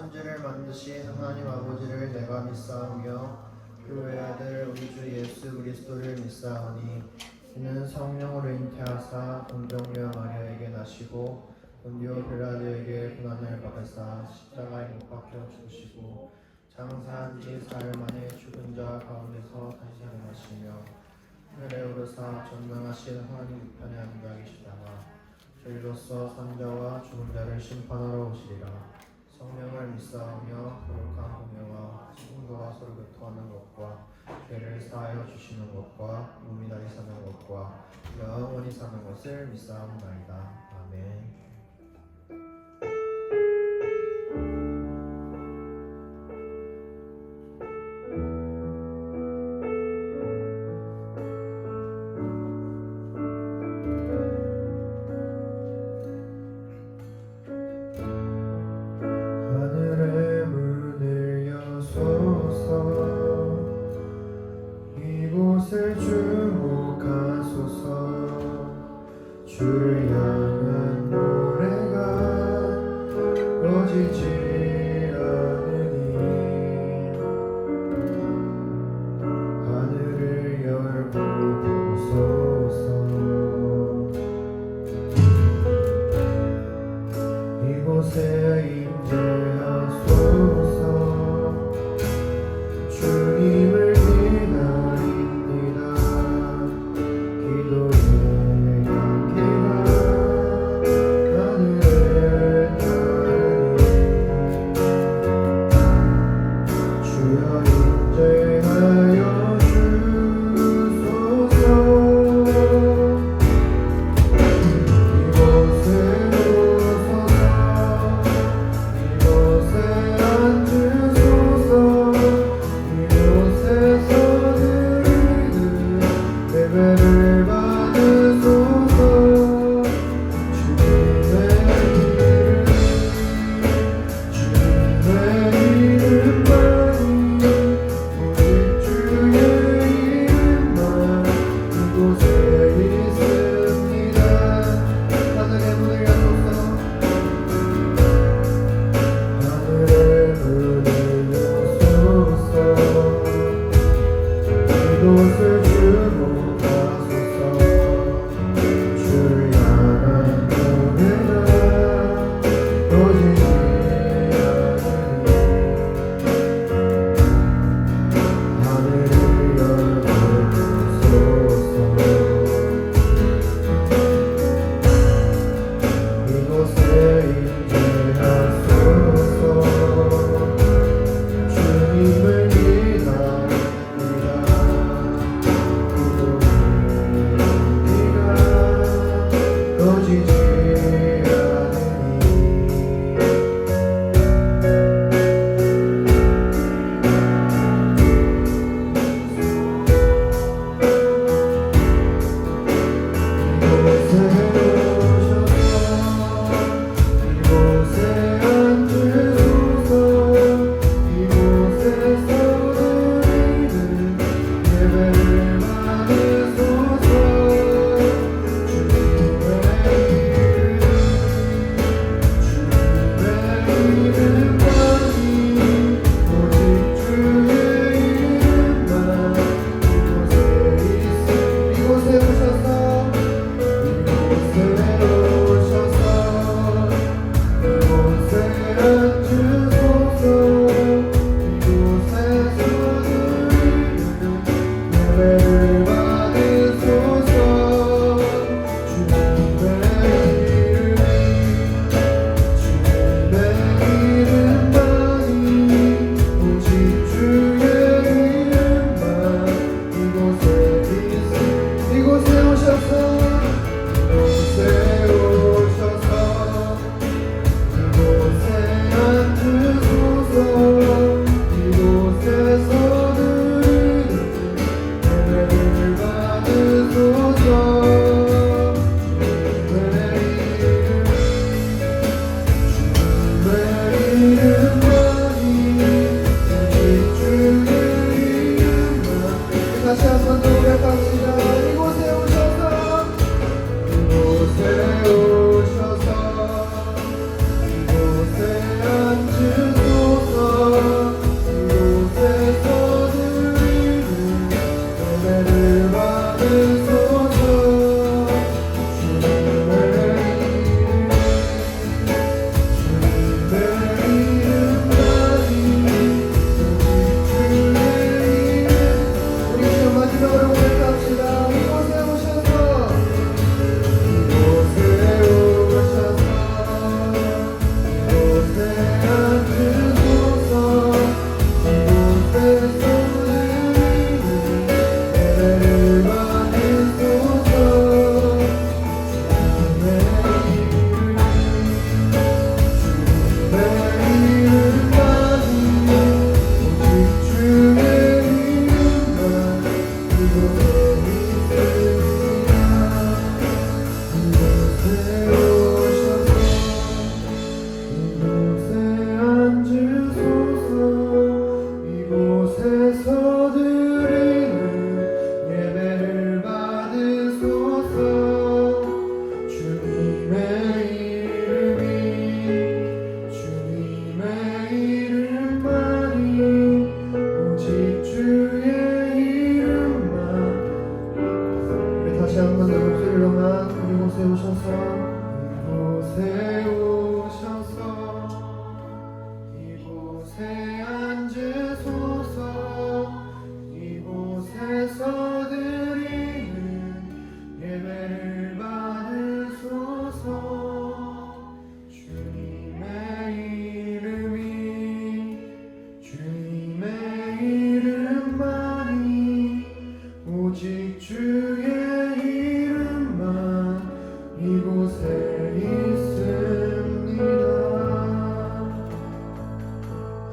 천지를 만드신 하나님 아버지를 내가 믿사오며 그 외아들 우리 주 예수 그리스도를 믿사오니 이는 성령으로 잉태하사 동정녀 마리아에게 나시고 본디오 빌라도에게 고난을 받으사 십자가에 못 박혀 죽으시고 장사한 지 사흘 만에 죽은 자 가운데서 다시 살아나시며 하늘에 오르사 전능하신 하나님 우편에 앉아 계시다가 저희로서 산자와 죽은 자를 심판하러 오시리라. 성령을 믿사오며 거룩한 공예와 성도가 서로 교통하는 것과 죄를 사하여 주시는 것과 몸이 다시 사는 것과 영원히 사는 것을 믿사옵나이다. 아멘. 하늘의 문을 여소서 이곳을 주목하소서 주를 향한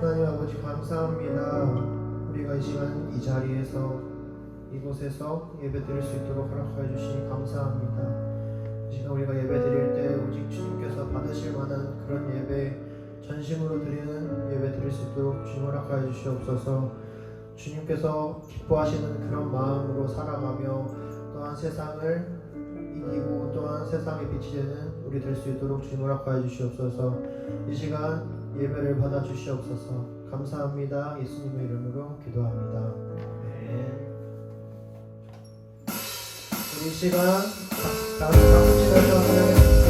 하나님 아버지 감사합니다. 우리가 이 시간 이 자리에서 이곳에서 예배 드릴 수 있도록 허락하여 주시니 감사합니다. 이 시간 우리가 예배 드릴 때 오직 주님께서 받으실 만한 그런 예배, 전심으로 드리는 예배 드릴 수 있도록 주님 허락하여 주시옵소서. 주님께서 기뻐하시는 그런 마음으로 살아가며 또한 세상을 이기고 또한 세상의 빛이 되는 우리 될 수 있도록 주님 허락하여 주시옵소서. 이 시간 예배를 받아 주시옵소서. 감사합니다. 예수님의 이름으로 기도합니다. 아멘. 우리 이 시간 다 같이 박수 치면서 찬양했습니다.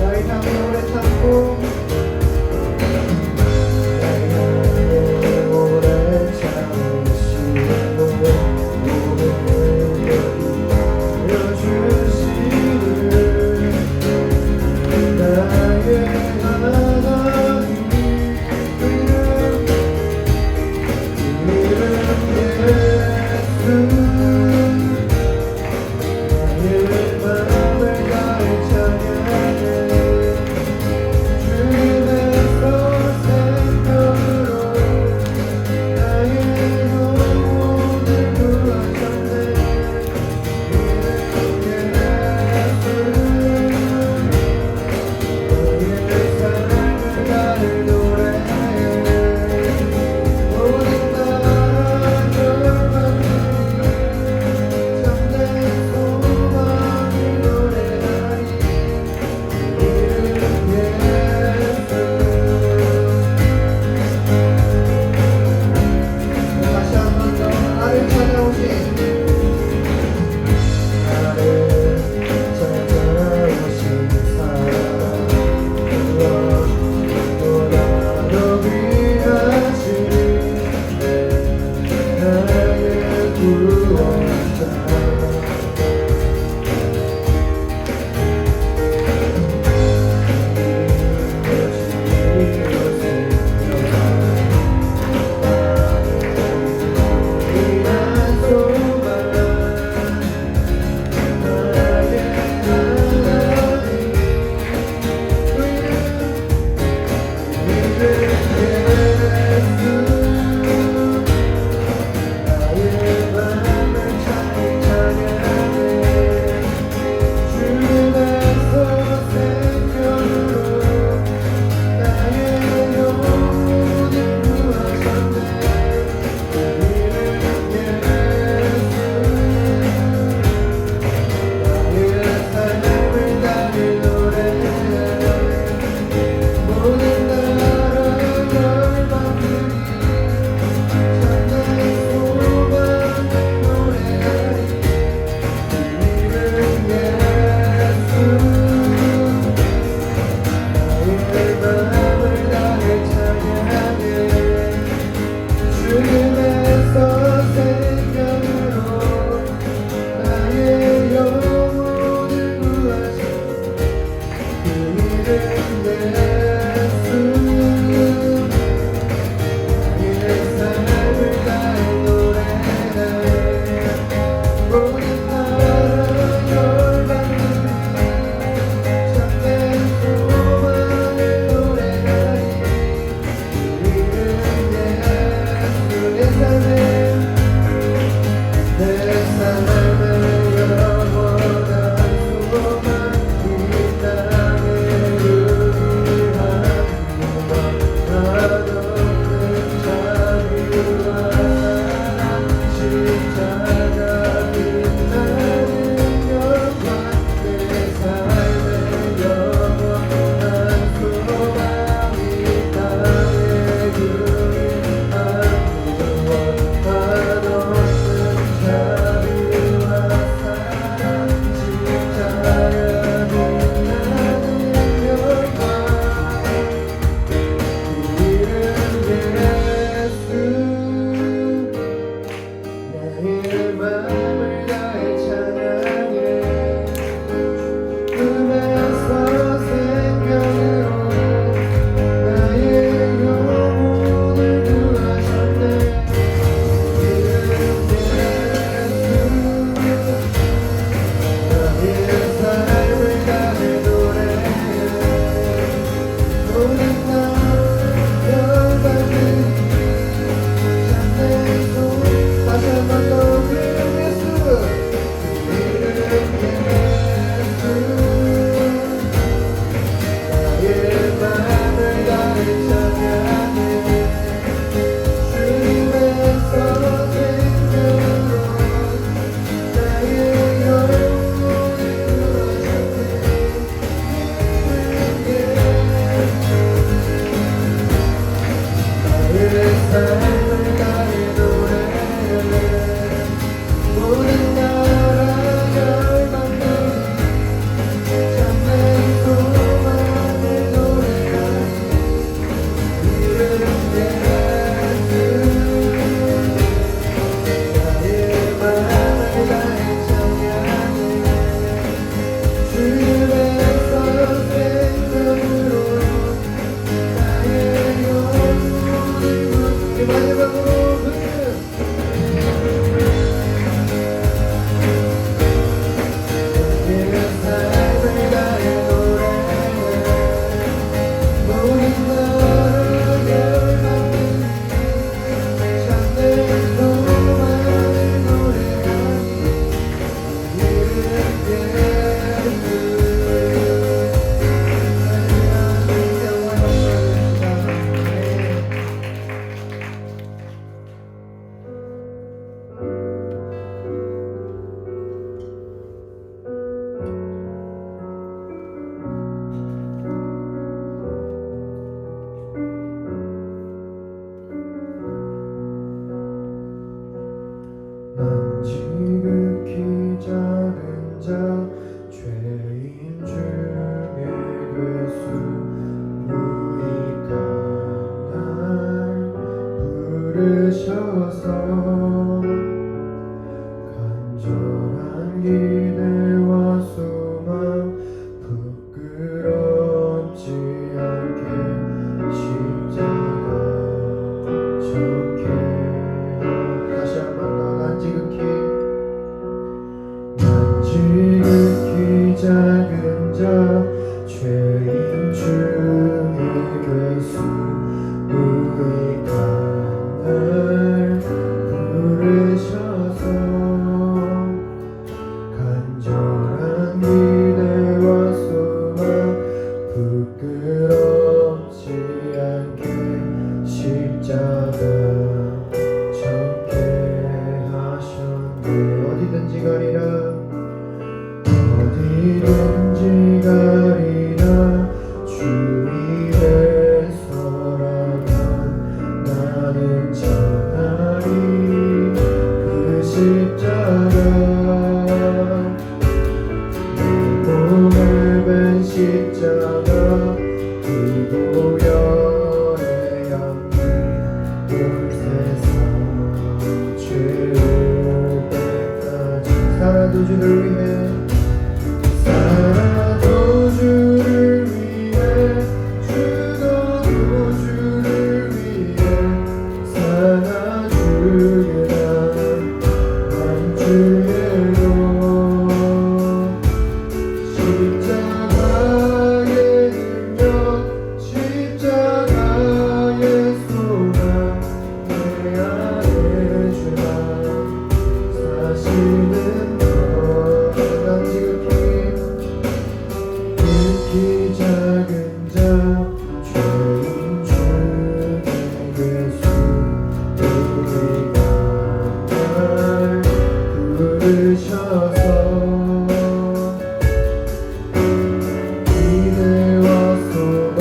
나의 향을 오래 참고 나의 향을 지극히 작은 자 죄인 중에 괴수 우리 간을 부르셔서 간절한 기대와 소망 부끄럽지 않게 십자가 졌게 하셨네. 어디든지 가리라 어디든지 가리라 주 입에 서라면 나는 전하리 그 십자가 내 몸을 뺀 십자가 그 보혈의 향기 온 세상 죄올 때까지 살아도 주를 위해 살아도 주를 위해 죽어도 주를 위해 살아주리라 난 주의로 십자가의 능력 십자가의 소망 내 안에 주라 사시는 난 지극히 작은 자 죄인 중에 괴수 우리 간날 부르셔서 기대와 소망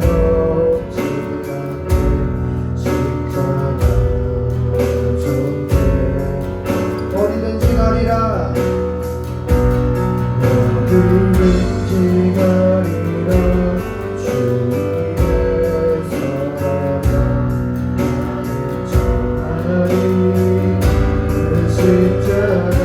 부끄럽지 않게 십자가 졌네. 어디든지 가리라 어디든지 가리라 주 위에 서라면 나는 전하리 그 십자가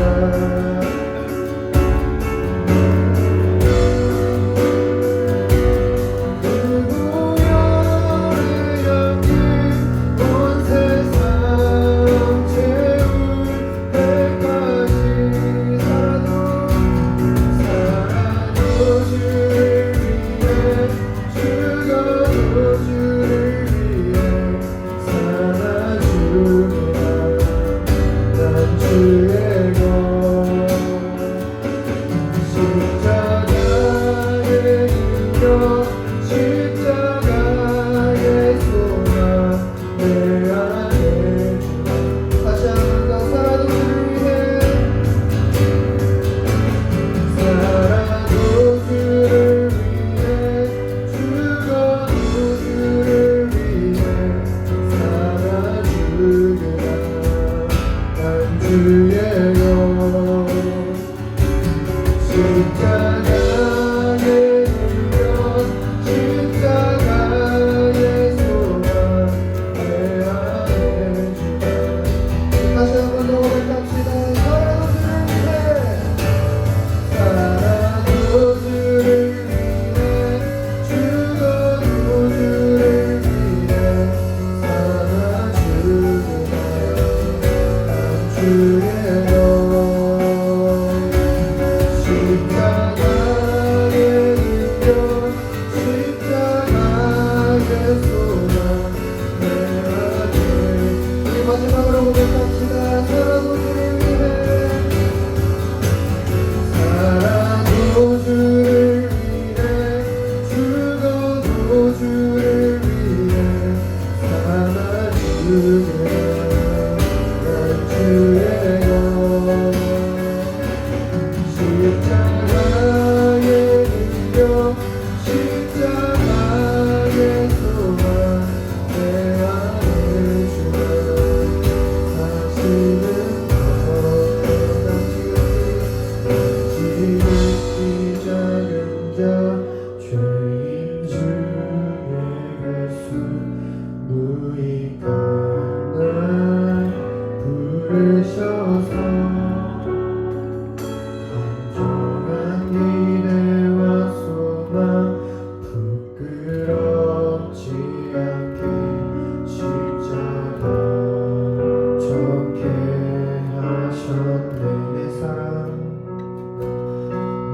사랑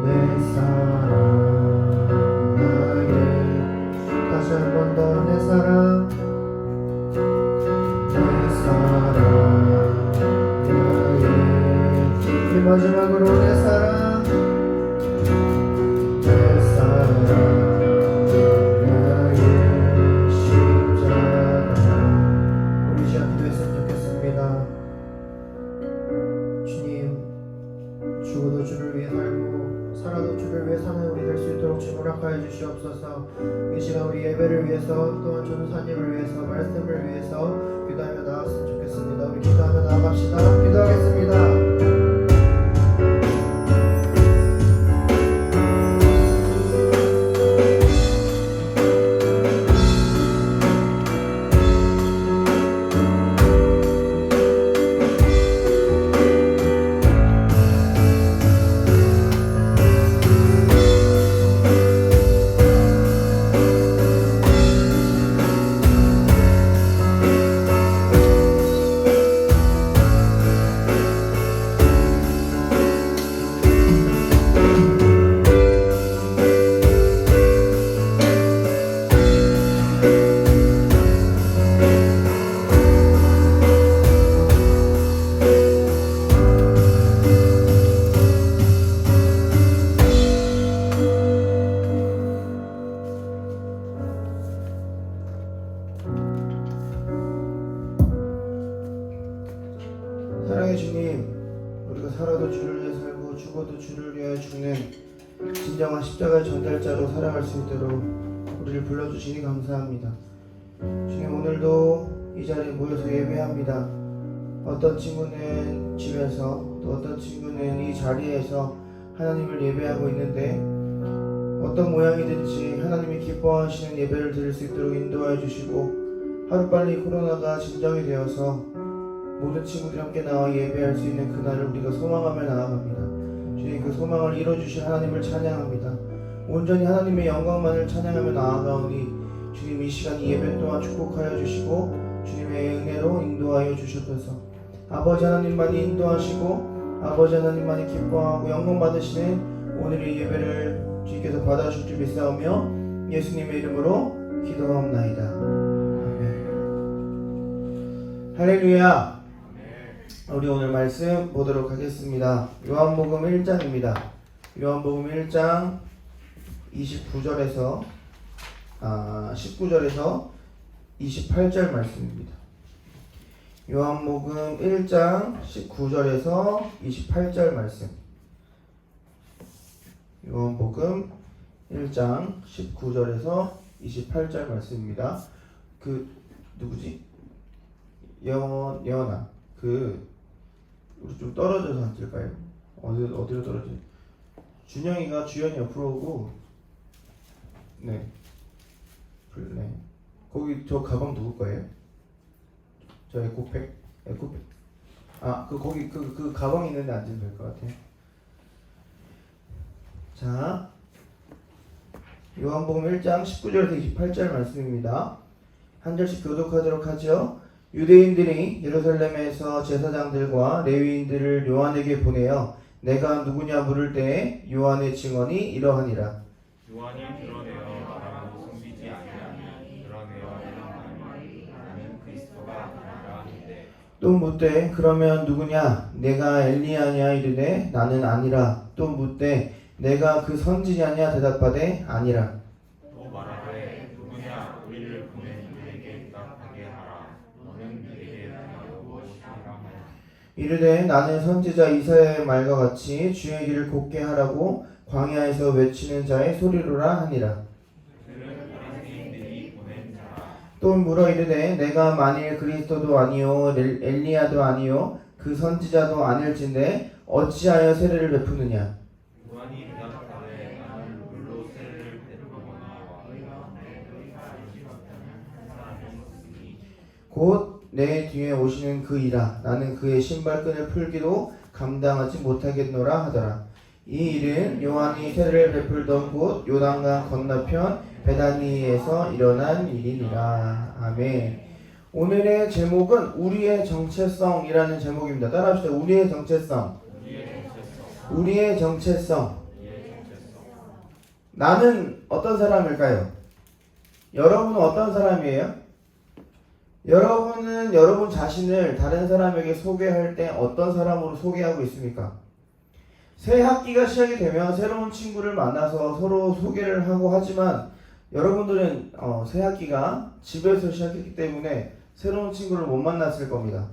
내 사랑 나의 다시 한 번 더 내 사랑 내 사랑 나의 마지막으로 내 사랑 내 사랑 나의 십자가 우리 시간 기도했으면 좋겠습니다. 주님 죽어도 주를 위해 살고 살아도 주를 위해 사는 우리 될 수 있도록 주님 허락하여 주시옵소서. 이 시간 우리 예배를 위해서 또한 전도사님을 위해서 말씀을 위해서 기도하며 나아갔으면 좋겠습니다. 우리 기도하며 나아갑시다. 기도하겠습니다. 사랑의 주님, 우리가 살아도 주를 위해 살고 죽어도 주를 위해 죽는 진정한 십자가의 전달자로 살아갈 수 있도록 우리를 불러주시니 감사합니다. 주님, 오늘도 이 자리에 모여서 예배합니다. 어떤 친구는 집에서 또 어떤 친구는 이 자리에서 하나님을 예배하고 있는데 어떤 모양이든지 하나님이 기뻐하시는 예배를 드릴 수 있도록 인도하여 주시고 하루빨리 코로나가 진정이 되어서 모든 친구들이 함께 나와 예배할 수 있는 그날을 우리가 소망하며 나아갑니다. 주님, 그 소망을 이뤄주신 하나님을 찬양합니다. 온전히 하나님의 영광만을 찬양하며 나아가오니 주님, 이 시간 이 예배 또한 축복하여 주시고 주님의 은혜로 인도하여 주셔서 아버지 하나님만이 인도하시고 아버지 하나님만이 기뻐하고 영광 받으시는 오늘의 예배를 주님께서 받아주실 줄 믿사오며 예수님의 이름으로 기도하옵나이다. 아멘. 할렐루야. 우리 오늘 말씀 보도록 하겠습니다. 요한복음 1장입니다. 요한복음 1장 19절에서 19절에서 28절 말씀입니다. 요한복음 1장 19절에서 28절 말씀. 요한복음 1장 19절에서 28절 말씀입니다. 그 누구지? 예원아. 우리 좀 떨어져서 앉을까요? 어디로 떨어져? 준영이가 주연이 옆으로 오고, 네. 거기 저 가방 누구 거예요? 저 에코백. 거기 그 가방 있는데 앉으면 될 것 같아요. 자, 요한복음 1장 19절에서 28절 말씀입니다. 한 절씩 교독하도록 하죠. 유대인들이 예루살렘에서 제사장들과 레위인들을 요한에게 보내어 내가 누구냐 물을 때에 요한의 증언이 이러하니라. 요한이 드러내어 나라고 숨기지 아니하니 드러내어 나는 그리스도가 아니라 하는데 또 묻되 그러면 누구냐 내가 엘리야냐 이르되 나는 아니라. 또 묻되 내가 그 선지자냐 대답하되 아니라. 또 말하되 누구냐 우리를 보낸 이들에게 대답하게 하라. 너는 이들에게 대하여 무엇이라 하냐. 이르되 나는 선지자 이사야의 말과 같이 주의 길을 곧게 하라고 광야에서 외치는 자의 소리로라 하니라. 그는 바리새인들이 보낸 자라. 또 물어 이르되 내가 만일 그리스도도 아니요 엘리야도 아니요 그 선지자도 아닐진데 어찌하여 세례를 베푸느냐. 요한이 대답하되 나는 물로 세례를 베푸거니와 곧 내 뒤에 오시는 그이라. 나는 그의 신발끈을 풀기도 감당하지 못하겠노라 하더라. 이 일은 요한이 세례를 베풀던 곳 요단강 건너편 베다니에서 일어난 일이니라. 아멘. 오늘의 제목은 우리의 정체성이라는 제목입니다. 따라합시다. 우리의 정체성. 우리의 정체성. 우리의 정체성. 나는 어떤 사람일까요? 여러분은 어떤 사람이에요? 여러분은 여러분 자신을 다른 사람에게 소개할 때 어떤 사람으로 소개하고 있습니까? 새 학기가 시작이 되면 새로운 친구를 만나서 서로 소개를 하고 하지만 여러분들은 새 학기가 집에서 시작했기 때문에 새로운 친구를 못 만났을 겁니다.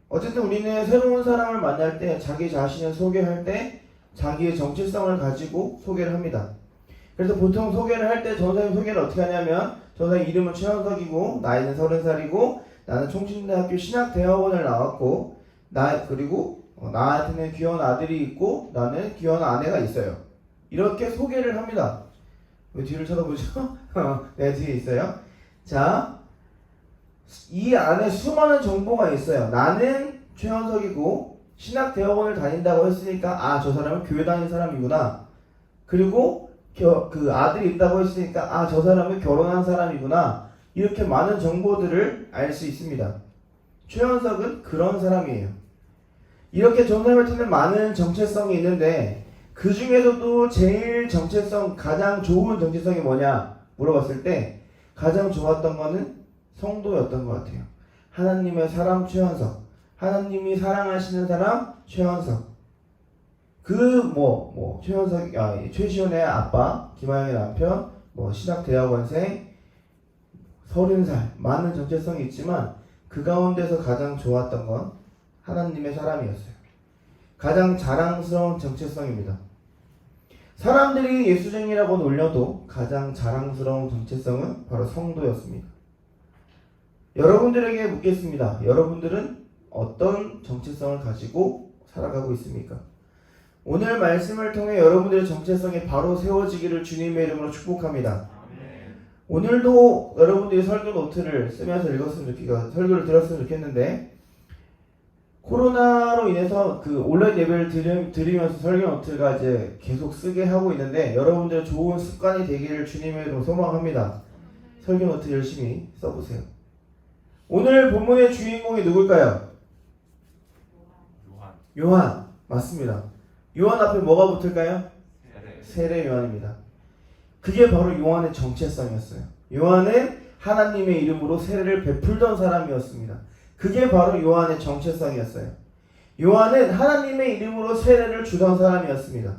어쨌든 우리는 새로운 사람을 만날 때 자기 자신을 소개할 때 자기의 정체성을 가지고 소개를 합니다. 그래서 보통 소개를 할 때 전사님 소개를 어떻게 하냐면 전사님 이름은 최현석이고 나이는 30살이고 나는 총신대학교 신학대학원을 나왔고 그리고 나한테는 귀여운 아들이 있고 나는 귀여운 아내가 있어요. 이렇게 소개를 합니다. 왜 뒤를 쳐다보죠? 네, 뒤에 있어요. 자, 이 안에 수많은 정보가 있어요. 나는 최현석이고 신학대학원을 다닌다고 했으니까 저 사람은 교회 다니는 사람이구나. 그리고 그 아들이 있다고 했으니까 저 사람은 결혼한 사람이구나. 이렇게 많은 정보들을 알 수 있습니다. 최현석은 그런 사람이에요. 이렇게 전사님한테는 많은 정체성이 있는데 그 중에서도 제일 가장 좋은 정체성이 뭐냐 물어봤을 때 가장 좋았던 거는 성도였던 것 같아요. 하나님의 사람 최현석, 하나님이 사랑하시는 사람 최현석. 최현석, 최시원의 아빠, 김하영의 남편, 신학대학원생, 30살, 많은 정체성이 있지만 그 가운데서 가장 좋았던 건 하나님의 사람이었어요. 가장 자랑스러운 정체성입니다. 사람들이 예수쟁이라고 놀려도 가장 자랑스러운 정체성은 바로 성도였습니다. 여러분들에게 묻겠습니다. 여러분들은 어떤 정체성을 가지고 살아가고 있습니까? 오늘 말씀을 통해 여러분들의 정체성이 바로 세워지기를 주님의 이름으로 축복합니다. 오늘도 여러분들이 설교 노트를 쓰면서 설교를 들었으면 좋겠는데 코로나로 인해서 그 온라인 예배를 드리면서 설교 노트가 이제 계속 쓰게 하고 있는데 여러분들의 좋은 습관이 되기를 주님의 이름으로 소망합니다. 설교 노트 열심히 써보세요. 오늘 본문의 주인공이 누굴까요? 요한. 맞습니다. 요한 앞에 뭐가 붙을까요? 세례 요한입니다. 그게 바로 요한의 정체성이었어요. 요한은 하나님의 이름으로 세례를 베풀던 사람이었습니다. 그게 바로 요한의 정체성이었어요. 요한은 하나님의 이름으로 세례를 주던 사람이었습니다.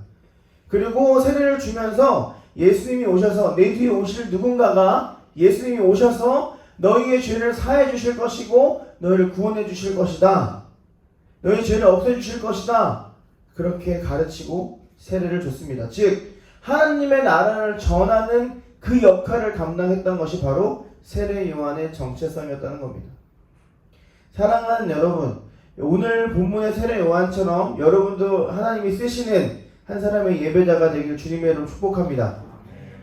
그리고 세례를 주면서 예수님이 오셔서 내 뒤에 오실 누군가가 예수님이 오셔서 너희의 죄를 사해 주실 것이고 너희를 구원해 주실 것이다. 너희 죄를 없애 주실 것이다. 그렇게 가르치고 세례를 줬습니다. 즉 하나님의 나라를 전하는 그 역할을 담당했던 것이 바로 세례 요한의 정체성이었다는 겁니다. 사랑하는 여러분, 오늘 본문의 세례 요한처럼 여러분도 하나님이 쓰시는 한 사람의 예배자가 되길 주님의 이름으로 축복합니다.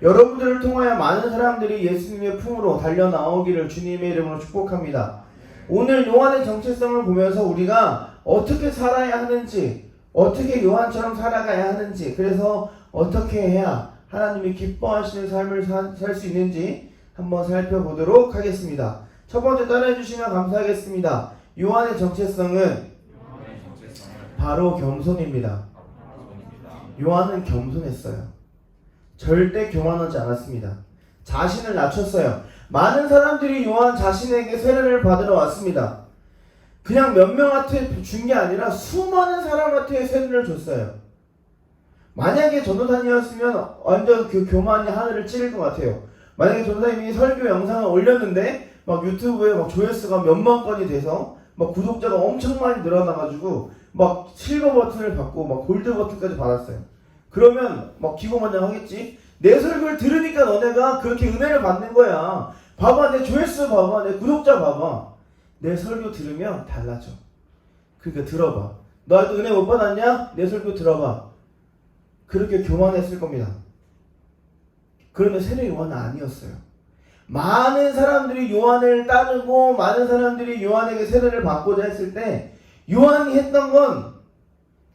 여러분들을 통하여 많은 사람들이 예수님의 품으로 달려나오기를 주님의 이름으로 축복합니다. 오늘 요한의 정체성을 보면서 우리가 어떻게 살아야 하는지, 어떻게 요한처럼 살아가야 하는지, 그래서 어떻게 해야 하나님이 기뻐하시는 삶을 살 수 있는지 한번 살펴보도록 하겠습니다. 첫 번째 따라해 주시면 감사하겠습니다. 요한의 정체성은 바로 겸손입니다. 요한은 겸손했어요. 절대 교만하지 않았습니다. 자신을 낮췄어요. 많은 사람들이 요한 자신에게 세례를 받으러 왔습니다. 그냥 몇 명한테 준 게 아니라 수많은 사람한테 세례를 줬어요. 만약에 전도사님이었으면 완전 그 교만이 하늘을 찌를 것 같아요. 만약에 전도사님이 설교 영상을 올렸는데 막 유튜브에 막 조회수가 몇만 건이 돼서 막 구독자가 엄청 많이 늘어나가지고 막 실버 버튼을 받고 막 골드 버튼까지 받았어요. 그러면 막 기고만장하겠지. 내 설교를 들으니까 너네가 그렇게 은혜를 받는 거야. 봐봐, 내 조회수 봐봐, 내 구독자 봐봐. 내 설교 들으면 달라져. 그러니까 들어봐. 너 아직도 은혜 못 받았냐? 내 설교 들어봐. 그렇게 교만했을 겁니다. 그런데 세례 요한은 아니었어요. 많은 사람들이 요한을 따르고 많은 사람들이 요한에게 세례를 받고자 했을 때 요한이 했던 건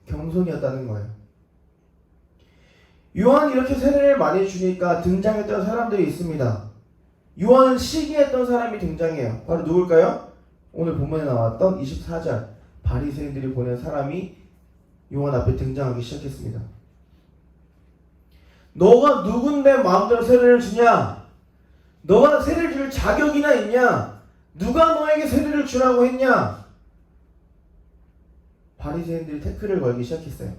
겸손이었다는 거예요. 요한이 이렇게 세례를 많이 주니까 등장했던 사람들이 있습니다. 요한은 시기했던 사람이 등장해요. 바로 누굴까요? 오늘 본문에 나왔던 24절 바리새인들이 보낸 사람이 요한 앞에 등장하기 시작했습니다. 너가 누군데 마음대로 세례를 주냐? 너가 세례를 줄 자격이나 있냐? 누가 너에게 세례를 주라고 했냐? 바리새인들이 태클을 걸기 시작했어요.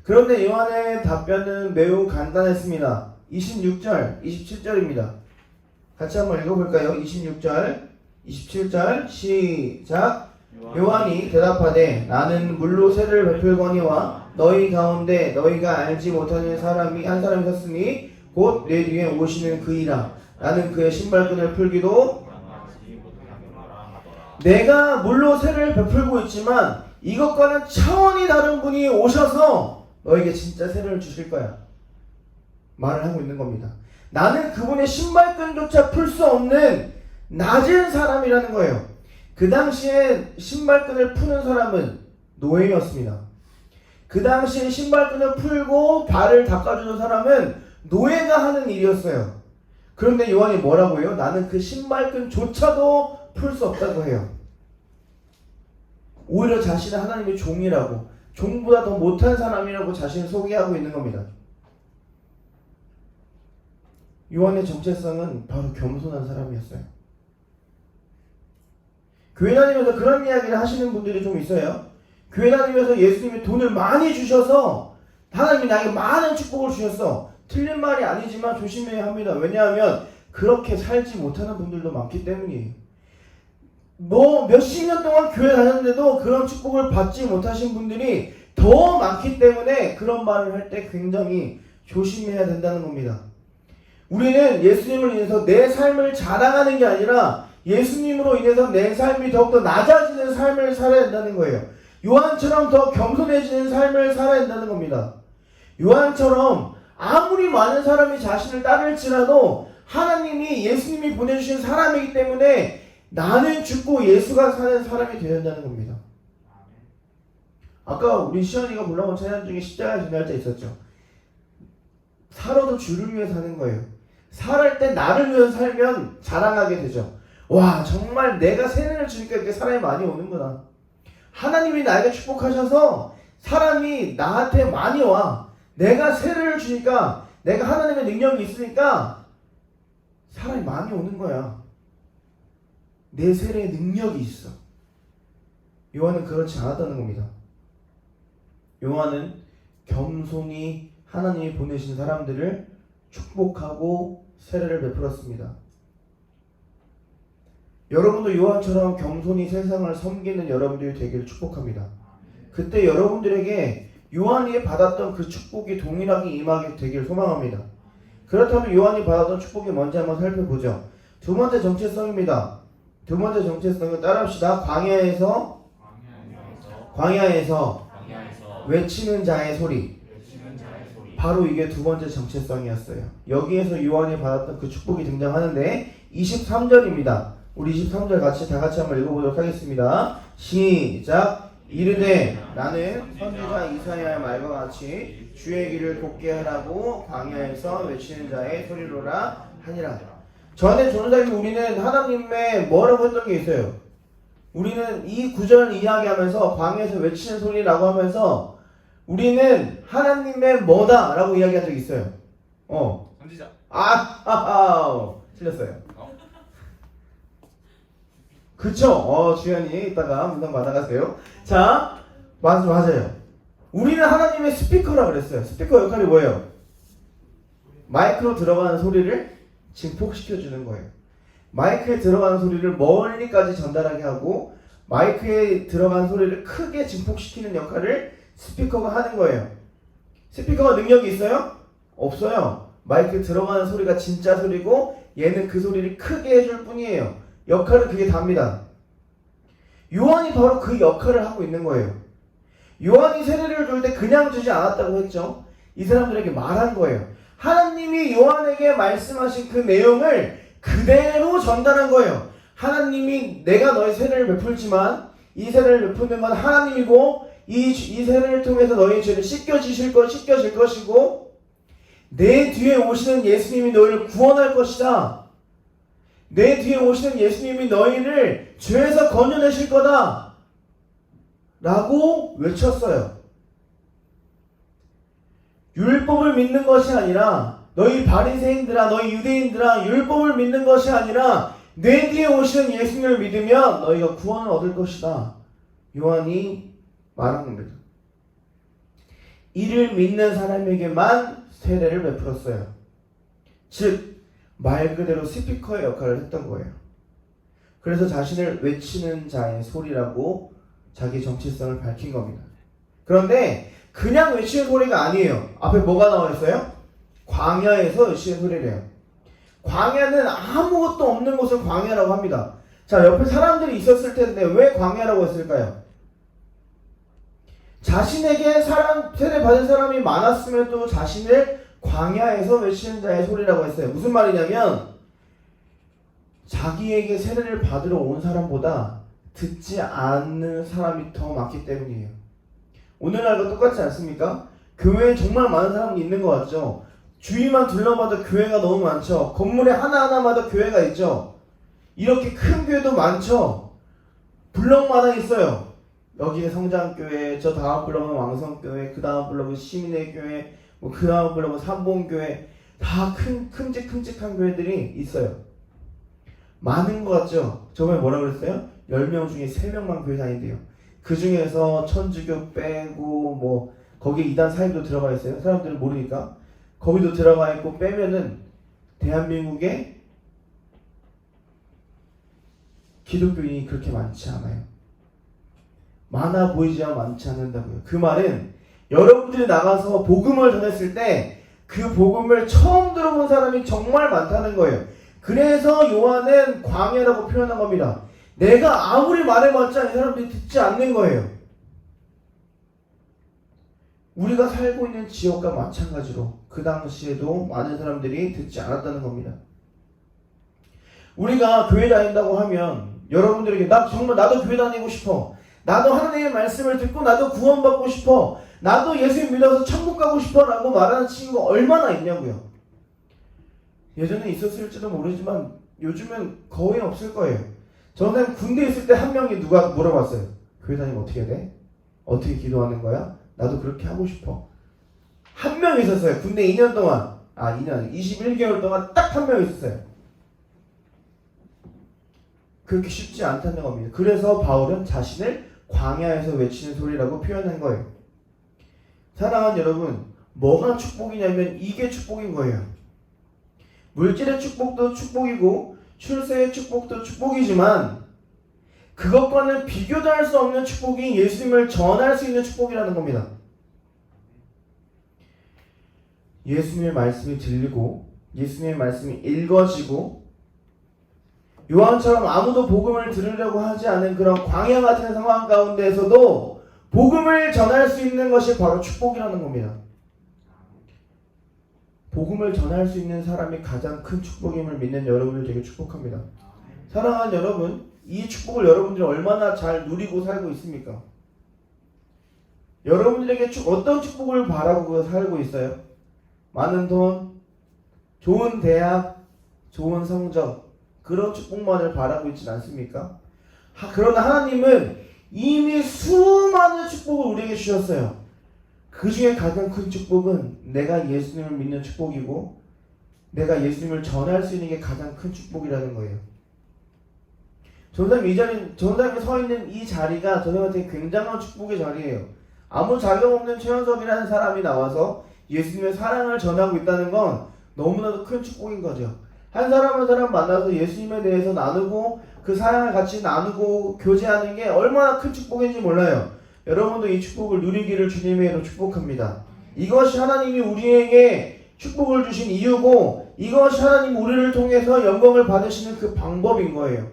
그런데 요한의 답변은 매우 간단했습니다. 26절, 27절입니다. 같이 한번 읽어볼까요? 26절, 27절 시작. 요한이 대답하되 나는 물로 세례를 베풀거니와 너희 가운데 너희가 알지 못하는 사람이 한 사람이 섰으니 곧 내 뒤에 오시는 그이라. 나는 그의 신발끈을 풀기도 내가 물로 세례를 베풀고 있지만 이것과는 차원이 다른 분이 오셔서 너에게 진짜 세례를 주실 거야. 말을 하고 있는 겁니다. 나는 그분의 신발끈조차 풀 수 없는 낮은 사람이라는 거예요. 그 당시에 신발끈을 푸는 사람은 노예였습니다. 그 당시에 신발끈을 풀고 발을 닦아주는 사람은 노예가 하는 일이었어요. 그런데 요한이 뭐라고 해요? 나는 그 신발끈조차도 풀 수 없다고 해요. 오히려 자신은 하나님의 종이라고, 종보다 더 못한 사람이라고 자신을 소개하고 있는 겁니다. 요한의 정체성은 바로 겸손한 사람이었어요. 교회 다니면서 그런 이야기를 하시는 분들이 좀 있어요. 교회 다니면서 예수님이 돈을 많이 주셔서 하나님이 나에게 많은 축복을 주셨어. 틀린 말이 아니지만 조심해야 합니다. 왜냐하면 그렇게 살지 못하는 분들도 많기 때문이에요. 뭐 몇십 년 동안 교회 다녔는데도 그런 축복을 받지 못하신 분들이 더 많기 때문에 그런 말을 할 때 굉장히 조심해야 된다는 겁니다. 우리는 예수님을 인해서 내 삶을 자랑하는 게 아니라 예수님으로 인해서 내 삶이 더욱더 낮아지는 삶을 살아야 된다는 거예요. 요한처럼 더 겸손해지는 삶을 살아야 된다는 겁니다. 요한처럼 아무리 많은 사람이 자신을 따를지라도 하나님이 예수님이 보내주신 사람이기 때문에 나는 죽고 예수가 사는 사람이 되어야 된다는 겁니다. 아까 우리 시연이가 불러온 찬양 중에 십자가 지는 날짜 있었죠. 살아도 주를 위해 사는 거예요. 살할 때 나를 위해서 살면 자랑하게 되죠. 와, 정말 내가 세례를 주니까 이렇게 사람이 많이 오는구나. 하나님이 나에게 축복하셔서 사람이 나한테 많이 와. 내가 세례를 주니까, 내가 하나님의 능력이 있으니까 사람이 많이 오는 거야. 내 세례에 능력이 있어. 요한은 그렇지 않았다는 겁니다. 요한은 겸손히 하나님이 보내신 사람들을 축복하고 세례를 베풀었습니다. 여러분도 요한처럼 겸손히 세상을 섬기는 여러분들이 되기를 축복합니다. 그때 여러분들에게 요한이 받았던 그 축복이 동일하게 임하게 되기를 소망합니다. 그렇다면 요한이 받았던 축복이 뭔지 한번 살펴보죠. 두 번째 정체성입니다. 두 번째 정체성은 따라합시다. 광야에서 외치는 자의 소리. 바로 이게 두 번째 정체성이었어요. 여기에서 요한이 받았던 그 축복이 등장하는데 23절입니다. 우리 23절 다 같이 한번 읽어보도록 하겠습니다. 시작. 이르되 나는 선지자 이사야의 말과 같이 주의 길을 곱게 하라고 광야에서 외치는 자의 소리로라 하니라. 전에 전도자님 우리는 하나님의 뭐라고 했던 게 있어요. 우리는 이 구절을 이야기하면서 광야에서 외치는 소리라고 하면서 우리는 하나님의 뭐다 라고 이야기한 적이 있어요. 선지자. 틀렸어요. 그쵸? 주연이 이따가 문장 받아가세요. 자, 맞아요. 우리는 하나님의 스피커라 그랬어요. 스피커 역할이 뭐예요? 마이크로 들어가는 소리를 증폭시켜주는 거예요. 마이크에 들어가는 소리를 멀리까지 전달하게 하고 마이크에 들어가는 소리를 크게 증폭시키는 역할을 스피커가 하는 거예요. 스피커가 능력이 있어요? 없어요. 마이크에 들어가는 소리가 진짜 소리고 얘는 그 소리를 크게 해줄 뿐이에요. 역할은 그게 답니다. 요한이 바로 그 역할을 하고 있는 거예요. 요한이 세례를 줄 때 그냥 주지 않았다고 했죠. 이 사람들에게 말한 거예요. 하나님이 요한에게 말씀하신 그 내용을 그대로 전달한 거예요. 하나님이 내가 너의 세례를 베풀지만 이 세례를 베푸는 건 하나님이고 이 세례를 통해서 너의 죄를 씻겨질 것이고 내 뒤에 오시는 예수님이 너희를 구원할 것이다. 내 뒤에 오시는 예수님이 너희를 죄에서 건져내실 거다 라고 외쳤어요. 율법을 믿는 것이 아니라 너희 바리새인들아 너희 유대인들아 율법을 믿는 것이 아니라 내 뒤에 오시는 예수님을 믿으면 너희가 구원을 얻을 것이다. 요한이 말한 겁니다. 이를 믿는 사람에게만 세례를 베풀었어요. 즉 말 그대로 스피커의 역할을 했던 거예요. 그래서 자신을 외치는 자의 소리라고 자기 정체성을 밝힌 겁니다. 그런데 그냥 외치는 소리가 아니에요. 앞에 뭐가 나와 있어요? 광야에서 외치는 소리래요. 광야는 아무것도 없는 곳을 광야라고 합니다. 자, 옆에 사람들이 있었을 텐데 왜 광야라고 했을까요? 자신에게 세례 받은 사람이 많았음에도 자신을 광야에서 외치는 자의 소리라고 했어요. 무슨 말이냐면 자기에게 세례를 받으러 온 사람보다 듣지 않는 사람이 더 많기 때문이에요. 오늘날과 똑같지 않습니까? 교회에 정말 많은 사람이 있는 것 같죠? 주위만 둘러봐도 교회가 너무 많죠? 건물에 하나하나마다 교회가 있죠? 이렇게 큰 교회도 많죠? 블럭마다 있어요. 여기에 성장교회, 저 다음 블럭은 왕성교회, 그 다음 블럭은 시민의 교회, 뭐 그 다음 블럭은 삼봉교회, 다 큼직큼직한 교회들이 있어요. 많은 것 같죠? 저번에 뭐라 그랬어요? 10명 중에 3명만 교회 다닌대요. 그 중에서 천주교 빼고 뭐 거기에 이단 사입도 들어가 있어요. 사람들은 모르니까. 거기도 들어가 있고 빼면은 대한민국에 기독교인이 그렇게 많지 않아요. 많아 보이지만 많지 않는다고요. 그 말은 여러분들이 나가서 복음을 전했을 때 그 복음을 처음 들어본 사람이 정말 많다는 거예요. 그래서 요한은 광야라고 표현한 겁니다. 내가 아무리 말해봤자 이 사람들이 듣지 않는 거예요. 우리가 살고 있는 지역과 마찬가지로 그 당시에도 많은 사람들이 듣지 않았다는 겁니다. 우리가 교회 다닌다고 하면 여러분들에게 정말 나도 교회 다니고 싶어. 나도 하나님의 말씀을 듣고 나도 구원받고 싶어. 나도 예수 믿어서 천국 가고 싶어 라고 말하는 친구가 얼마나 있냐고요. 예전에 있었을지도 모르지만 요즘은 거의 없을 거예요. 저는 군대에 있을 때 한 명이 누가 물어봤어요. 교회 다니면 어떻게 해야 돼? 어떻게 기도하는 거야? 나도 그렇게 하고 싶어. 한 명 있었어요. 군대 2년 동안. 2년 21개월 동안 딱 한 명 있었어요. 그렇게 쉽지 않다는 겁니다. 그래서 바울은 자신을 광야에서 외치는 소리라고 표현한 거예요. 사랑하는 여러분, 뭐가 축복이냐면 이게 축복인 거예요. 물질의 축복도 축복이고 출세의 축복도 축복이지만 그것과는 비교도 할 수 없는 축복이 예수님을 전할 수 있는 축복이라는 겁니다. 예수님의 말씀이 들리고 예수님의 말씀이 읽어지고 요한처럼 아무도 복음을 들으려고 하지 않은 그런 광야 같은 상황 가운데에서도 복음을 전할 수 있는 것이 바로 축복이라는 겁니다. 복음을 전할 수 있는 사람이 가장 큰 축복임을 믿는 여러분을 되게 축복합니다. 사랑하는 여러분, 이 축복을 여러분들이 얼마나 잘 누리고 살고 있습니까? 여러분들에게 어떤 축복을 바라고 살고 있어요? 많은 돈, 좋은 대학, 좋은 성적, 그런 축복만을 바라고 있진 않습니까? 그러나 하나님은 이미 수많은 축복을 우리에게 주셨어요. 그 중에 가장 큰 축복은 내가 예수님을 믿는 축복이고 내가 예수님을 전할 수 있는 게 가장 큰 축복이라는 거예요. 전사님이 서 있는 이 자리가 저희한테 굉장한 축복의 자리예요. 아무 자격 없는 최현석이라는 사람이 나와서 예수님의 사랑을 전하고 있다는 건 너무나도 큰 축복인 거죠. 한 사람 한 사람 만나서 예수님에 대해서 나누고 그 사랑을 같이 나누고 교제하는 게 얼마나 큰 축복인지 몰라요. 여러분도 이 축복을 누리기를 주님의 이름으로 축복합니다. 이것이 하나님이 우리에게 축복을 주신 이유고 이것이 하나님 우리를 통해서 영광을 받으시는 그 방법인 거예요.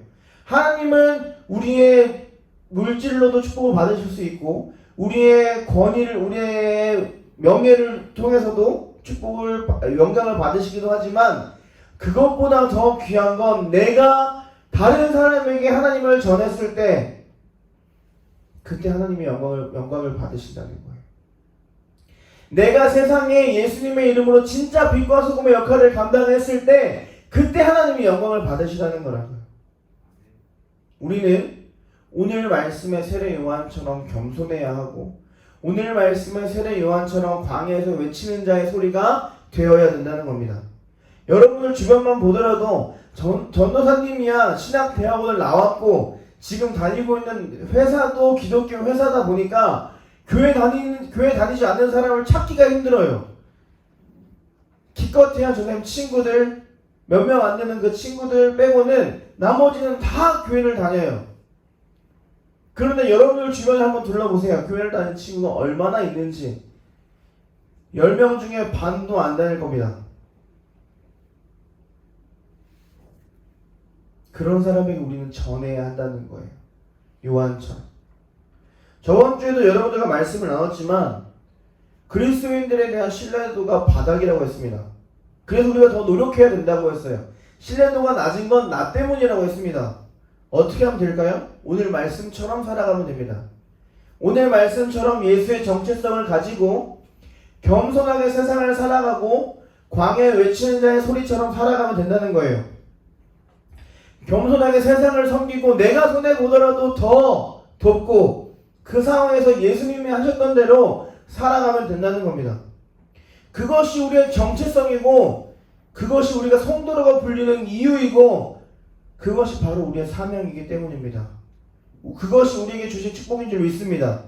하나님은 우리의 물질로도 축복을 받으실 수 있고 우리의 권위를 우리의 명예를 통해서도 영광을 받으시기도 하지만 그것보다 더 귀한 건 내가 다른 사람에게 하나님을 전했을 때 그때 하나님의 영광을 받으신다는 거예요. 내가 세상에 예수님의 이름으로 진짜 빛과 소금의 역할을 감당했을 때 그때 하나님이 영광을 받으시라는 거라고요. 우리는 오늘 말씀의 세례 요한처럼 겸손해야 하고 오늘 말씀은 세례 요한처럼 광야에서 외치는 자의 소리가 되어야 된다는 겁니다. 여러분들 주변만 보더라도 전도사님이야 신학대학원을 나왔고 지금 다니고 있는 회사도 기독교 회사다 보니까 교회 다니지 않는 사람을 찾기가 힘들어요. 기껏해야 선생님 친구들 몇 명 안 되는 그 친구들 빼고는 나머지는 다 교회를 다녀요. 그런데 여러분들 주변에 한번 둘러보세요. 교회를 다니는 친구가 얼마나 있는지. 10명 중에 반도 안 다닐 겁니다. 그런 사람에게 우리는 전해야 한다는 거예요. 요한처럼. 저번 주에도 여러분들과 말씀을 나눴지만 그리스도인들에 대한 신뢰도가 바닥이라고 했습니다. 그래서 우리가 더 노력해야 된다고 했어요. 신뢰도가 낮은 건 나 때문이라고 했습니다. 어떻게 하면 될까요? 오늘 말씀처럼 살아가면 됩니다. 오늘 말씀처럼 예수의 정체성을 가지고 겸손하게 세상을 살아가고 광야에 외치는 자의 소리처럼 살아가면 된다는 거예요. 겸손하게 세상을 섬기고 내가 손해보더라도 더 돕고 그 상황에서 예수님이 하셨던 대로 살아가면 된다는 겁니다. 그것이 우리의 정체성이고 그것이 우리가 성도라고 불리는 이유이고 그것이 바로 우리의 사명이기 때문입니다. 그것이 우리에게 주신 축복인 줄 믿습니다.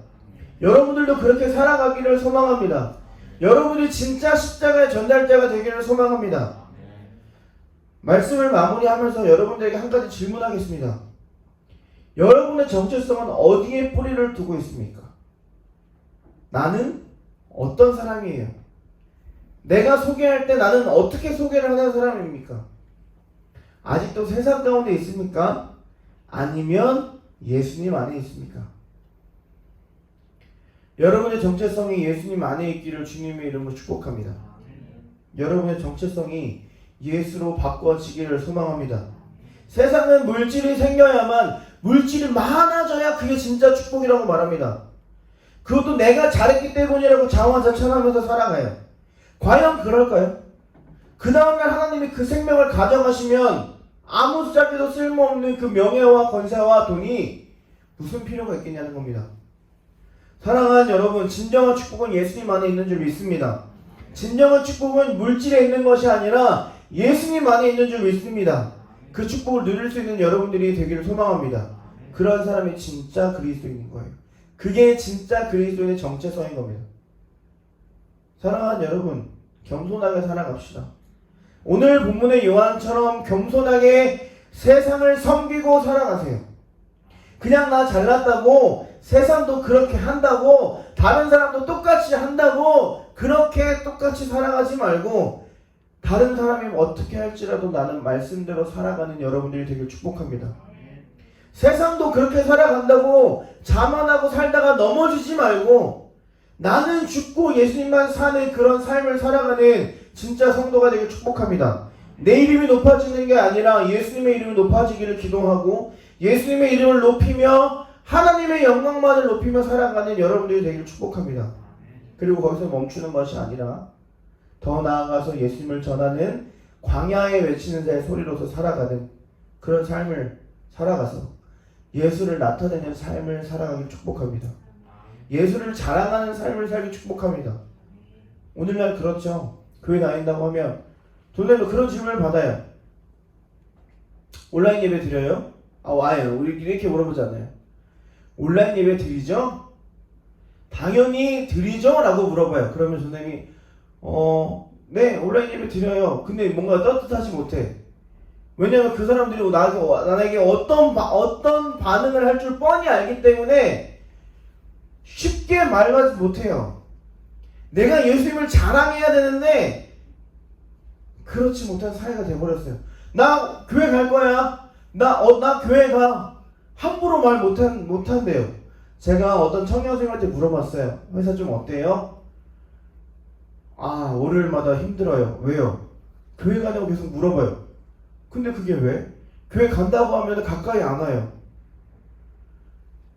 여러분들도 그렇게 살아가기를 소망합니다. 여러분들이 진짜 십자가의 전달자가 되기를 소망합니다. 말씀을 마무리하면서 여러분들에게 한 가지 질문하겠습니다. 여러분의 정체성은 어디에 뿌리를 두고 있습니까? 나는 어떤 사람이에요? 내가 소개할 때 나는 어떻게 소개를 하는 사람입니까? 아직도 세상 가운데 있습니까? 아니면 예수님 안에 있습니까? 여러분의 정체성이 예수님 안에 있기를 주님의 이름으로 축복합니다. 여러분의 정체성이 예수로 바꿔지기를 소망합니다. 세상은 물질이 생겨야만, 물질이 많아져야 그게 진짜 축복이라고 말합니다. 그것도 내가 잘했기 때문이라고 자화자찬하면서 살아가요. 과연 그럴까요? 그 다음날 하나님이 그 생명을 가져가시면 아무 짝에도 쓸모없는 그 명예와 권세와 돈이 무슨 필요가 있겠냐는 겁니다. 사랑하는 여러분, 진정한 축복은 예수님 안에 있는 줄 믿습니다. 진정한 축복은 물질에 있는 것이 아니라 예수님 안에 있는 줄 믿습니다. 그 축복을 누릴 수 있는 여러분들이 되기를 소망합니다. 그런 사람이 진짜 그리스도인인 거예요. 그게 진짜 그리스도인의 정체성인 겁니다. 사랑하는 여러분, 겸손하게 살아갑시다. 오늘 본문의 요한처럼 겸손하게 세상을 섬기고 살아가세요. 그냥 나 잘났다고 세상도 그렇게 한다고 다른 사람도 똑같이 한다고 그렇게 똑같이 살아가지 말고 다른 사람이 어떻게 할지라도 나는 말씀대로 살아가는 여러분들이 되길 축복합니다. 세상도 그렇게 살아간다고 자만하고 살다가 넘어지지 말고 나는 죽고 예수님만 사는 그런 삶을 살아가는 진짜 성도가 되길 축복합니다. 내 이름이 높아지는 게 아니라 예수님의 이름이 높아지기를 기도하고 예수님의 이름을 높이며 하나님의 영광만을 높이며 살아가는 여러분들이 되기를 축복합니다. 그리고 거기서 멈추는 것이 아니라 더 나아가서 예수님을 전하는 광야에 외치는 자의 소리로서 살아가는 그런 삶을 살아가서 예수를 나타내는 삶을 살아가길 축복합니다. 예수를 자랑하는 삶을 살기 축복합니다. 오늘날 그렇죠. 교회 다닌다고 하면 돈에도 그런 질문을 받아요. 온라인 예배 드려요? 와요. 우리 이렇게 물어보잖아요. 온라인 예배 드리죠? 당연히 드리죠? 라고 물어봐요. 그러면 선생님이 네, 온라인 예배 드려요. 근데 뭔가 떳떳하지 못해. 왜냐면 그 사람들이 나에게 어떤 반응을 할 줄 뻔히 알기 때문에 쉽게 말하지 못해요. 내가 예수님을 자랑해야 되는데 그렇지 못한 사회가 돼버렸어요. 나 교회 갈 거야. 나 교회 가. 함부로 말 못한대요. 제가 어떤 청년생한테 물어봤어요. 회사 좀 어때요? 월요일마다 힘들어요. 왜요? 교회 가냐고 계속 물어봐요. 근데 그게 왜? 교회 간다고 하면 가까이 안 와요.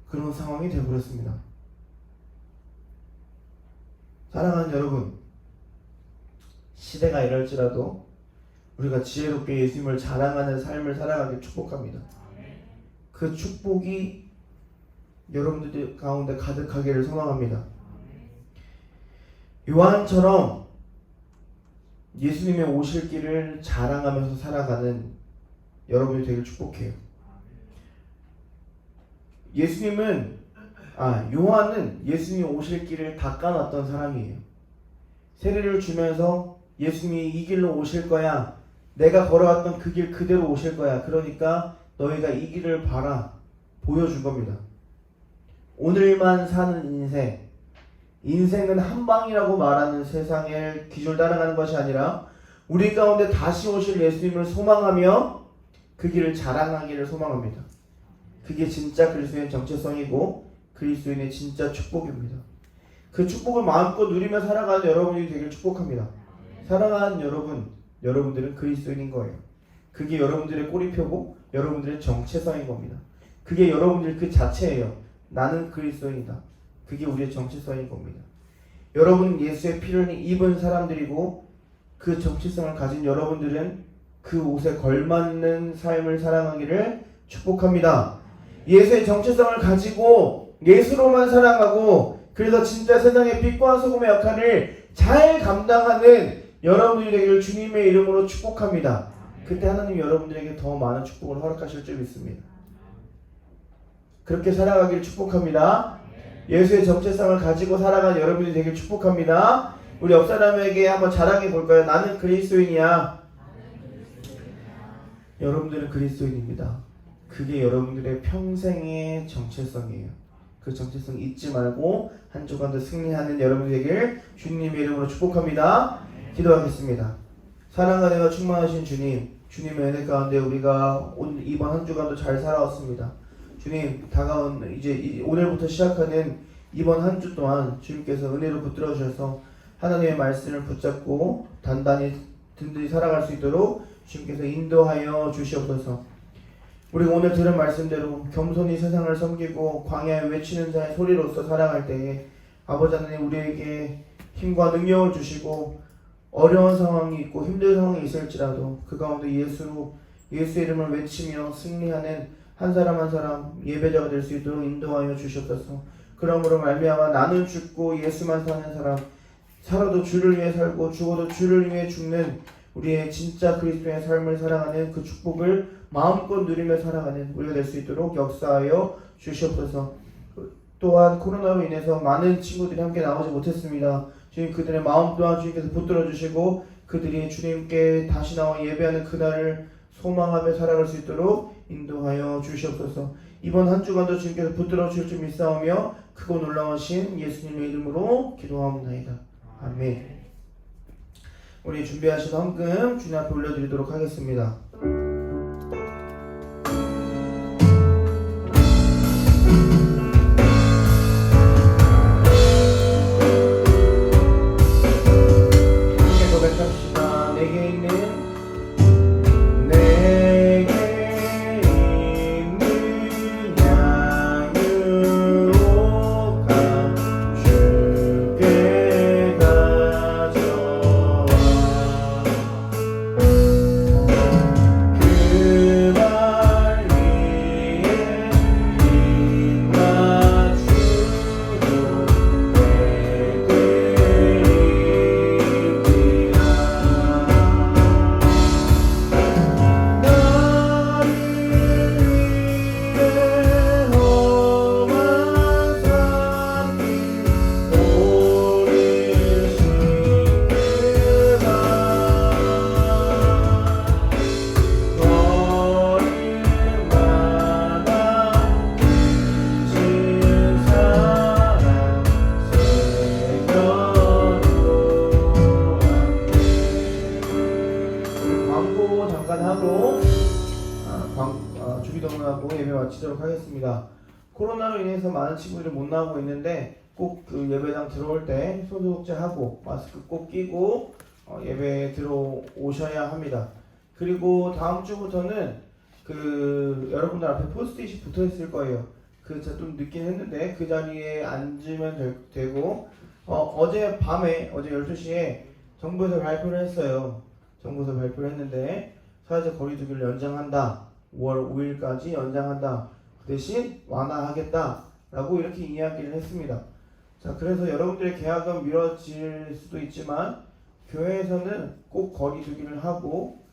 그런 상황이 되어버렸습니다. 사랑하는 여러분, 시대가 이럴지라도 우리가 지혜롭게 예수님을 자랑하는 삶을 살아가길 축복합니다. 그 축복이 여러분들 가운데 가득하기를 소망합니다. 요한처럼 예수님의 오실 길을 자랑하면서 살아가는 여러분이 되길 축복해요. 요한은 예수님이 오실 길을 닦아놨던 사람이에요. 세례를 주면서 예수님이 이 길로 오실 거야. 내가 걸어왔던 그 길 그대로 오실 거야. 그러니까 너희가 이 길을 봐라. 보여준 겁니다. 오늘만 사는 인생은 한 방이라고 말하는 세상의 기준을 따라가는 것이 아니라 우리 가운데 다시 오실 예수님을 소망하며 그 길을 자랑하기를 소망합니다. 그게 진짜 그리스도인의 정체성이고 그리스도인의 진짜 축복입니다. 그 축복을 마음껏 누리며 살아가는 여러분이 되길 축복합니다. 사랑하는 여러분들은 그리스도인인 거예요. 그게 여러분들의 꼬리표고 여러분들의 정체성인 겁니다. 그게 여러분들 그 자체예요. 나는 그리스도인이다. 그게 우리의 정체성인 겁니다. 여러분 예수의 피를 입은 사람들이고 그 정체성을 가진 여러분들은 그 옷에 걸맞는 삶을 살아가기를 축복합니다. 예수의 정체성을 가지고 예수로만 살아가고 그래서 진짜 세상의 빛과 소금의 역할을 잘 감당하는 여러분들이 되기를 주님의 이름으로 축복합니다. 그때 하나님 여러분들에게 더 많은 축복을 허락하실 줄 믿습니다. 그렇게 살아가기를 축복합니다. 예수의 정체성을 가지고 살아가는 여러분이 되길 축복합니다. 우리 옆 사람에게 한번 자랑해 볼까요? 나는 그리스도인이야. 여러분들은 그리스도인입니다. 그게 여러분들의 평생의 정체성이에요. 그 정체성 잊지 말고 한 주간도 승리하는 여러분이 되길 주님의 이름으로 축복합니다. 기도하겠습니다. 사랑과 충만하신 주님의 은혜 가운데 우리가 이번 한 주간도 잘 살아왔습니다. 주님, 다가온 이제 오늘부터 시작하는 이번 한 주 동안 주님께서 은혜로 붙들어 주셔서 하나님의 말씀을 붙잡고 단단히 든든히 살아갈 수 있도록 주님께서 인도하여 주시옵소서. 우리가 오늘 들은 말씀대로 겸손히 세상을 섬기고 광야에 외치는 자의 소리로서 살아갈 때에 아버지 하나님 우리에게 힘과 능력을 주시고 어려운 상황이 있고 힘든 상황이 있을지라도 그 가운데 예수의 이름을 외치며 승리하는 한 사람 한 사람 예배자가 될 수 있도록 인도하여 주시옵소서. 그러므로 말미암아 나는 죽고 예수만 사는 사람, 살아도 주를 위해 살고 죽어도 주를 위해 죽는 우리의 진짜 그리스도의 삶을 살아가는 그 축복을 마음껏 누리며 살아가는 우리가 될 수 있도록 역사하여 주시옵소서. 또한 코로나로 인해서 많은 친구들이 함께 나오지 못했습니다. 주님 그들의 마음 또한 주님께서 붙들어 주시고 그들이 주님께 다시 나와 예배하는 그날을 소망하며 살아갈 수 있도록 인도하여 주시옵소서. 이번 한 주간도 주님께서 붙들어 주실 줄 믿사오며 크고 놀라우신 예수님의 이름으로 기도하옵나이다. 아멘. 우리 준비하신 헌금 주님 앞에 올려드리도록 하겠습니다. 함께 고백합시다. 내게 있는 주기도문하고 예배 마치도록 하겠습니다. 코로나로 인해서 많은 친구들이 못 나오고 있는데 꼭 그 예배당 들어올 때 손소독제하고 마스크 꼭 끼고 예배에 들어오셔야 합니다. 그리고 다음 주부터는 그 여러분들 앞에 포스트잇이 붙어 있을 거예요. 그 제가 좀 늦긴 했는데 그 자리에 앉으면 되고 어제 12시에 정부에서 발표를 했어요. 정부에서 발표를 했는데 사회적 거리두기를 연장한다. 5월 5일까지 연장한다. 그 대신 완화하겠다 라고 이렇게 이야기를 했습니다. 자, 그래서 여러분들의 계약은 미뤄질 수도 있지만 교회에서는 꼭 거리 두기를 하고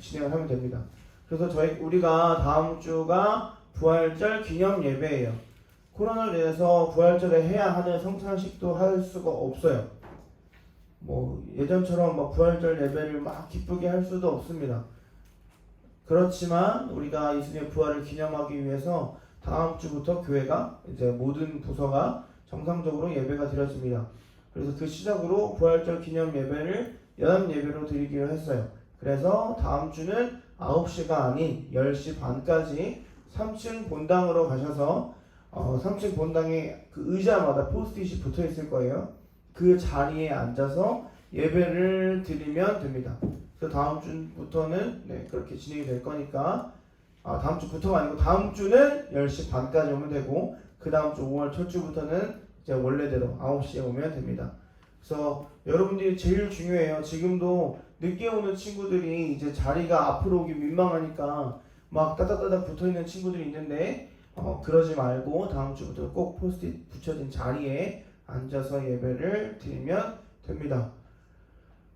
진행을 하면 됩니다. 그래서 우리가 다음 주가 부활절 기념 예배예요. 코로나로 인해서 부활절에 해야 하는 성찬식도 할 수가 없어요. 뭐 예전처럼 막 부활절 예배를 막 기쁘게 할 수도 없습니다. 그렇지만 우리가 예수님의 부활을 기념하기 위해서 다음 주부터 교회가 이제 모든 부서가 정상적으로 예배가 드려집니다. 그래서 그 시작으로 부활절 기념 예배를 연합 예배로 드리기로 했어요. 그래서 다음 주는 9시가 아닌 10시 반까지 3층 본당으로 가셔서 3층 본당에 그 의자마다 포스트잇이 붙어 있을 거예요. 그 자리에 앉아서 예배를 드리면 됩니다. 그래서 다음 주부터는 그렇게 진행이 될 거니까 다음 주부터가 아니고 다음 주는 10시 반까지 오면 되고 그 다음 주 5월 첫 주부터는 이제 원래대로 9시에 오면 됩니다. 그래서 여러분들이 제일 중요해요. 지금도 늦게 오는 친구들이 이제 자리가 앞으로 오기 민망하니까 막 따닥따닥 붙어있는 친구들이 있는데 그러지 말고 다음 주부터 꼭 포스트잇 붙여진 자리에 앉아서 예배를 드리면 됩니다.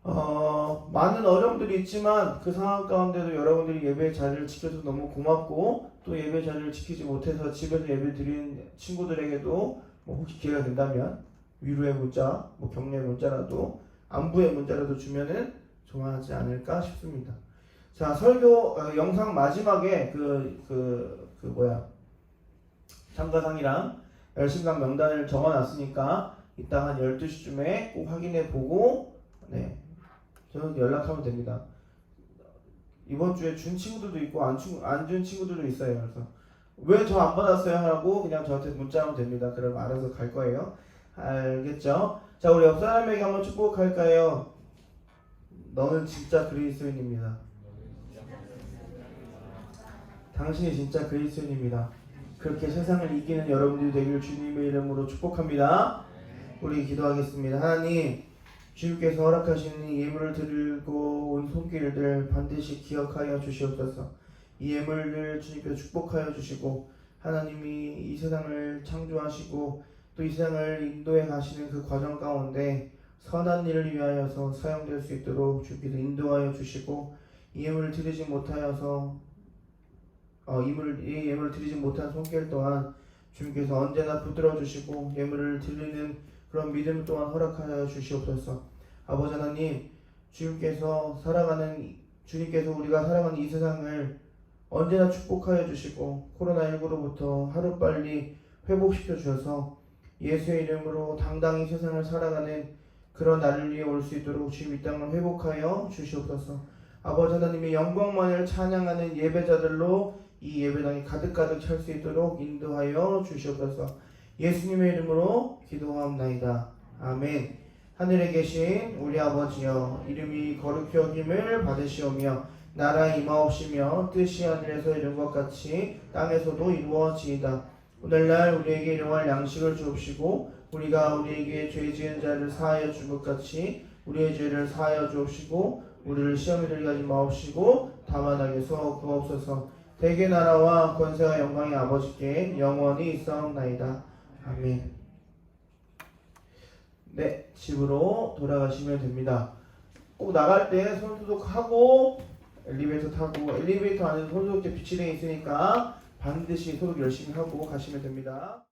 많은 어려움들이 있지만 그 상황 가운데도 여러분들이 예배 자리를 지켜서 너무 고맙고 또 예배 자리를 지키지 못해서 집에서 예배 드린 친구들에게도 뭐 혹시 기회가 된다면 위로의 문자, 뭐 격려의 문자라도 안부의 문자라도 주면은 좋아하지 않을까 싶습니다. 자, 설교 영상 마지막에 참가상이랑 열심당 명단을 적어놨으니까 이따 한 12시쯤에 꼭 확인해 보고 저는 연락하면 됩니다. 이번 주에 준 친구들도 있고 안 준 친구들도 있어요. 그래서 왜 저 안 받았어요? 하고 그냥 저한테 문자하면 됩니다. 그럼 알아서 갈 거예요. 알겠죠? 자, 우리 옆 사람에게 한번 축복할까요? 너는 진짜 그리스도인입니다. 당신이 진짜 그리스도인입니다. 그렇게 세상을 이기는 여러분들이 되길 주님의 이름으로 축복합니다. 우리 기도하겠습니다. 하나님, 주님께서 허락하신 이 예물을 들고 온 손길들 반드시 기억하여 주시옵소서. 이 예물을 주님께서 축복하여 주시고 하나님이 이 세상을 창조하시고 또 이 세상을 인도해 가시는 그 과정 가운데 선한 일을 위하여서 사용될 수 있도록 주께서 인도하여 주시고 이 예물을 드리지 못하여서 이 예물을 드리지 못한 손길 또한 주님께서 언제나 붙들어 주시고 예물을 드리는 그런 믿음 또한 허락하여 주시옵소서. 아버지 하나님, 주님께서 우리가 살아가는 이 세상을 언제나 축복하여 주시고 코로나19로부터 하루빨리 회복시켜 주셔서 예수의 이름으로 당당히 세상을 살아가는 그런 날을 위해 올 수 있도록 주님 이 땅을 회복하여 주시옵소서. 아버지 하나님의 영광만을 찬양하는 예배자들로 이 예배당이 가득가득 찰 수 있도록 인도하여 주시옵소서. 예수님의 이름으로 기도하옵나이다. 아멘. 하늘에 계신 우리 아버지여, 이름이 거룩히 여김을 받으시오며 나라 임하옵시며 뜻이 하늘에서 이룬 것 같이 땅에서도 이루어지이다. 오늘날 우리에게 일용할 양식을 주옵시고 우리가 우리에게 죄 지은 자를 사하여 준 것 같이 우리의 죄를 사하여 주옵시고 우리를 시험에 들게 하지 마옵시고 다만 악에서 구하옵소서. 대개 나라와 권세와 영광이 아버지께 영원히 있사옵나이다. 아멘. 네, 집으로 돌아가시면 됩니다. 꼭 나갈 때 손소독하고 엘리베이터 타고, 엘리베이터 안에서 손소독제 비치되어 있으니까 반드시 소독 열심히 하고 가시면 됩니다.